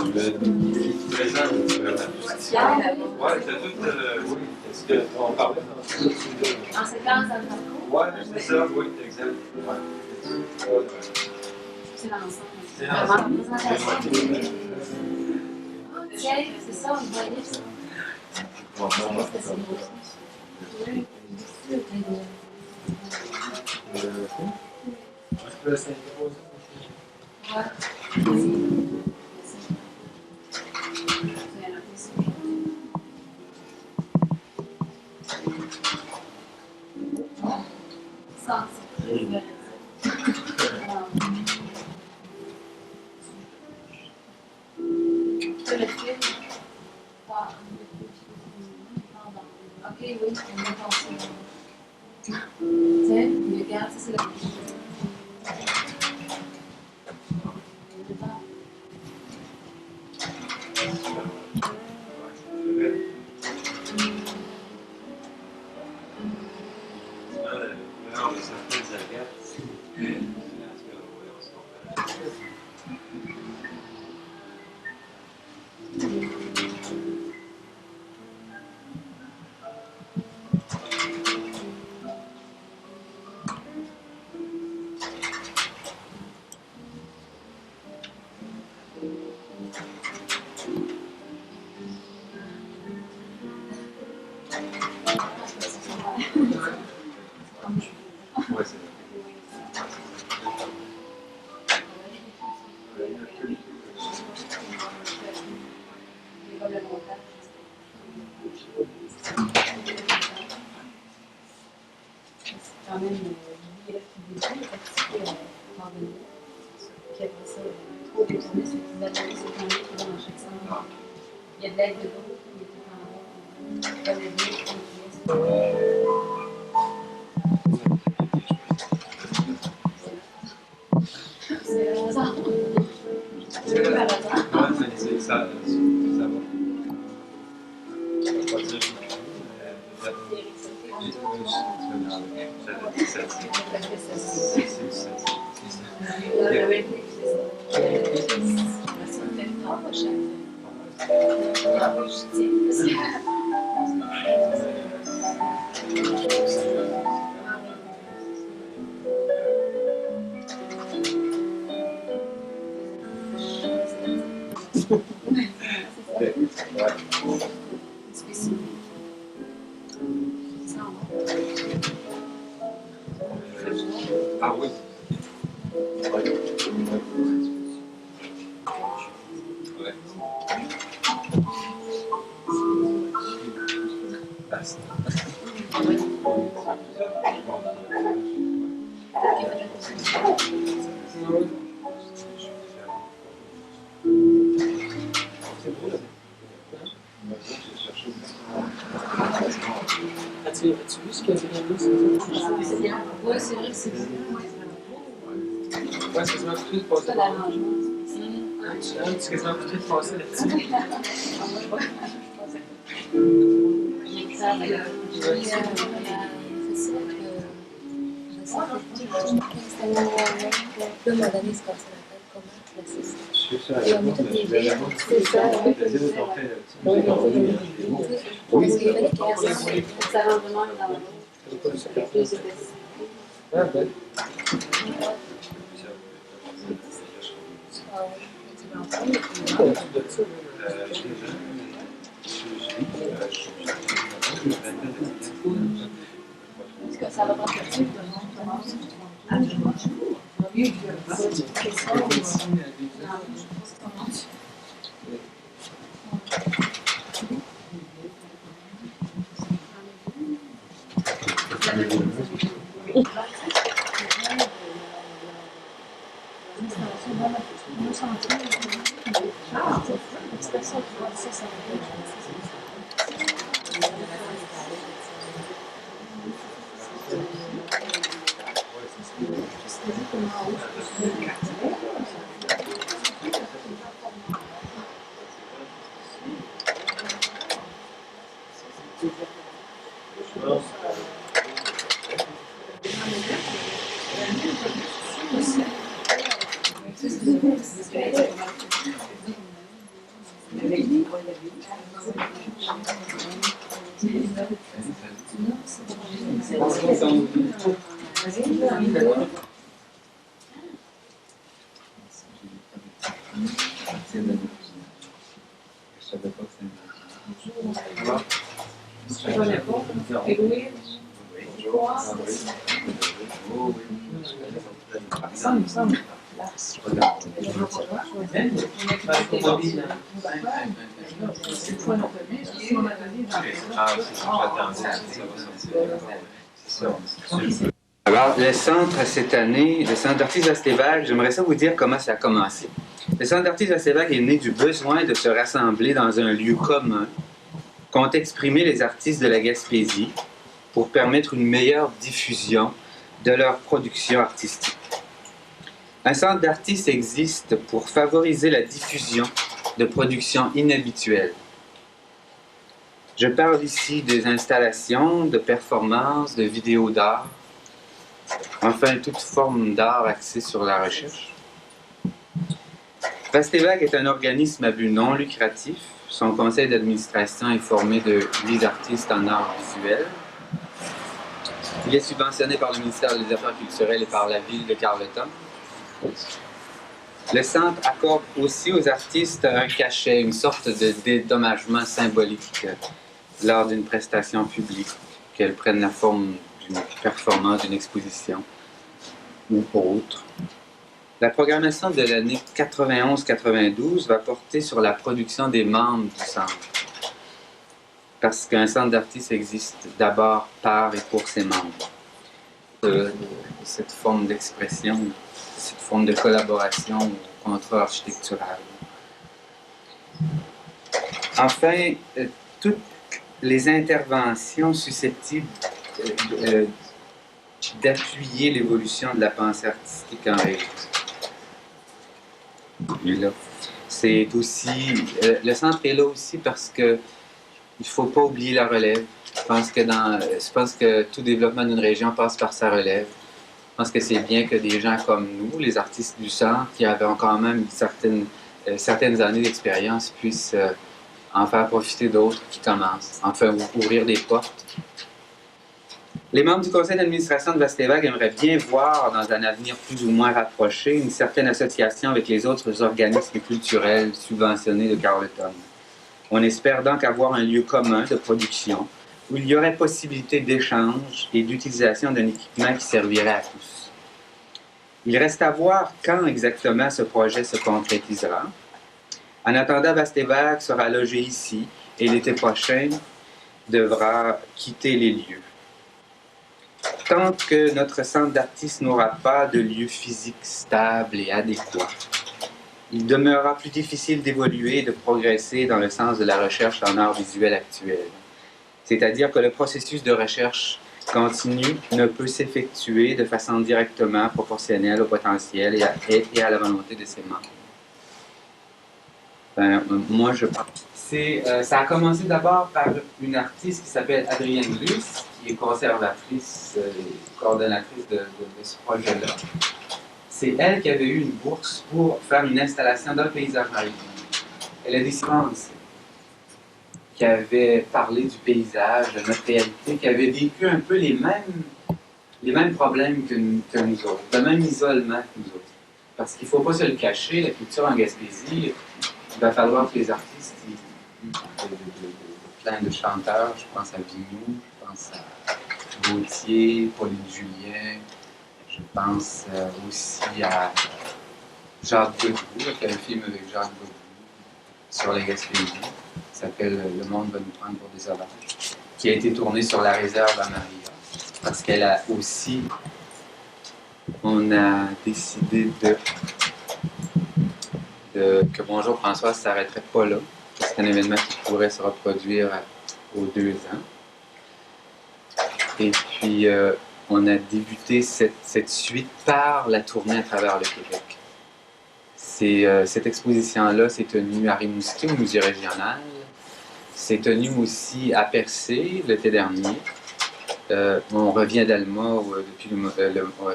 Ouais, t'as tout. Oui, est-ce qu'on parlait En séquence dans le parcours? Ouais, c'est ça, oui, exact. Ouais. C'est l'ensemble. C'est Vraiment, l'ensemble. la présentation. Tiens, c'est ça, on voyait ça. C'était si beau. Oui. Ça, c'est très bien. Ok, oui, on va penser. Tiens, regarde, ça c'est la Ouais, c'est quand même l'élève qui débute, participer à randonnée, qui après ça, trop détourné sur les ateliers sur le temps qui vont dans chaque salle. Il y a de l'aide de groupe, il y a tout en haut, pas c'est le hasard. C'est le hasard. c'est ça. Ça va. Je vais pas dire. Ah oui. Ouais. As-tu vu ce que j'ai mis? Oui, c'est vrai que c'est Ouais, c'est quasiment tout de passer. pas d'arrangement. C'est quasiment tout de passer là-dessus. Et on met toutes les billes, c'est ça. Ça rentre vraiment dans plus de Ah, ben. Est-ce que ça va prendre le type de monde commence? Non, c'est bon. Ah, c'est ça, j'attends, ça va sortir. C'est ça. Alors, le centre, cette année, le centre d'artistes Vastevag, j'aimerais ça vous dire comment ça a commencé. Le centre d'artistes Vastevag est né du besoin de se rassembler dans un lieu commun qu'ont exprimé les artistes de la Gaspésie pour permettre une meilleure diffusion de leur production artistique. Un centre d'artistes existe pour favoriser la diffusion de productions inhabituelles. Je parle ici des installations, de performances, de vidéos d'art, enfin toute forme d'art axée sur la recherche. Vastevag est un organisme à but non lucratif. Son conseil d'administration est formé de 8 artistes en art visuel. Il est subventionné par le ministère des Affaires culturelles et par la ville de Carleton. Le centre accorde aussi aux artistes un cachet, une sorte de dédommagement symbolique lors d'une prestation publique, qu'elle prenne la forme d'une performance, d'une exposition ou autre. La programmation de l'année 91-92 va porter sur la production des membres du centre. Parce qu'un centre d'artistes existe d'abord par et pour ses membres. Cette forme d'expression, cette forme de collaboration au contrat architectural. Enfin, toutes les interventions susceptibles d'appuyer l'évolution de la pensée artistique en région. C'est aussi, le centre est là aussi parce que il ne faut pas oublier la relève. Je pense que tout développement d'une région passe par sa relève. Je pense que c'est bien que des gens comme nous, les artistes du centre, qui avaient quand même certaines années d'expérience, puissent en faire profiter d'autres qui commencent, enfin ouvrir des portes. Les membres du conseil d'administration de Vastevag aimeraient bien voir, dans un avenir plus ou moins rapproché, une certaine association avec les autres organismes culturels subventionnés de Carleton. On espère donc avoir un lieu commun de production où il y aurait possibilité d'échange et d'utilisation d'un équipement qui servirait à tous. Il reste à voir quand exactement ce projet se concrétisera. En attendant, Vastevag sera logé ici et l'été prochain devra quitter les lieux. Tant que notre centre d'artistes n'aura pas de lieu physique stable et adéquat, il demeurera plus difficile d'évoluer et de progresser dans le sens de la recherche en art visuel actuel. C'est-à-dire que le processus de recherche continue ne peut s'effectuer de façon directement proportionnelle au potentiel et à la volonté de ses membres. Moi, je pense. Ça a commencé d'abord par une artiste qui s'appelle Adrienne Luce, qui est conservatrice et coordonnatrice de ce projet-là. C'est elle qui avait eu une bourse pour faire une installation dans le paysage maritime. Elle a des séquences qui avait parlé du paysage, de notre réalité, qui avait vécu un peu les mêmes problèmes que nous autres, le même isolement que nous autres. Parce qu'il ne faut pas se le cacher, la culture en Gaspésie, il va falloir que les artistes, plein de chanteurs, je pense à Vignoux, je pense à Gauthier, Pauline Julien, je pense aussi à Jacques Godbout, qui a un film avec Jacques Godbout sur la Gaspésie, qui s'appelle Le monde va nous prendre pour des sauvages, qui a été tourné sur la réserve à Maria, parce qu'elle a aussi, on a décidé que Bonjour François ne s'arrêterait pas là, parce que c'est un événement qui pourrait se reproduire aux 2 ans. Et puis, on a débuté cette suite par la tournée à travers le Québec. Cette exposition-là s'est tenue à Rimouski, au musée régional. C'est tenu aussi à Percé l'été dernier. On revient d'Alma depuis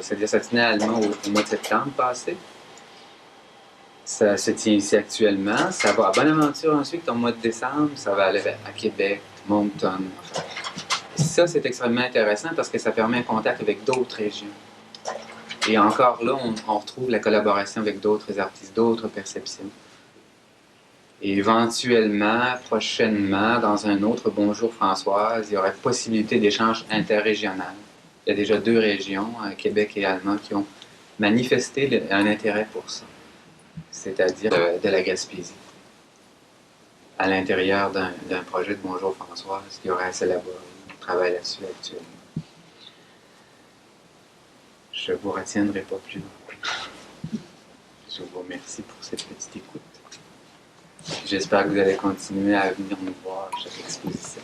c'est-à-dire ça tenait à Alma au mois de septembre passé. Ça se tient ici actuellement. Ça va à Bonaventure ensuite au mois de décembre. Ça va aller à Québec, Moncton. Ça, c'est extrêmement intéressant parce que ça permet un contact avec d'autres régions. Et encore là, on retrouve la collaboration avec d'autres artistes, d'autres perceptions. Et éventuellement, prochainement, dans un autre Bonjour Françoise, il y aurait possibilité d'échange interrégional. Il y a déjà 2 régions, Québec et Allemand, qui ont manifesté un intérêt pour ça, c'est-à-dire de la Gaspésie. À l'intérieur d'un projet de Bonjour Françoise, qui aurait à s'élaborer. On travaille là-dessus actuellement. Je ne vous retiendrai pas plus longtemps. Je vous remercie pour cette petite écoute. J'espère que vous allez continuer à venir nous voir à chaque exposition.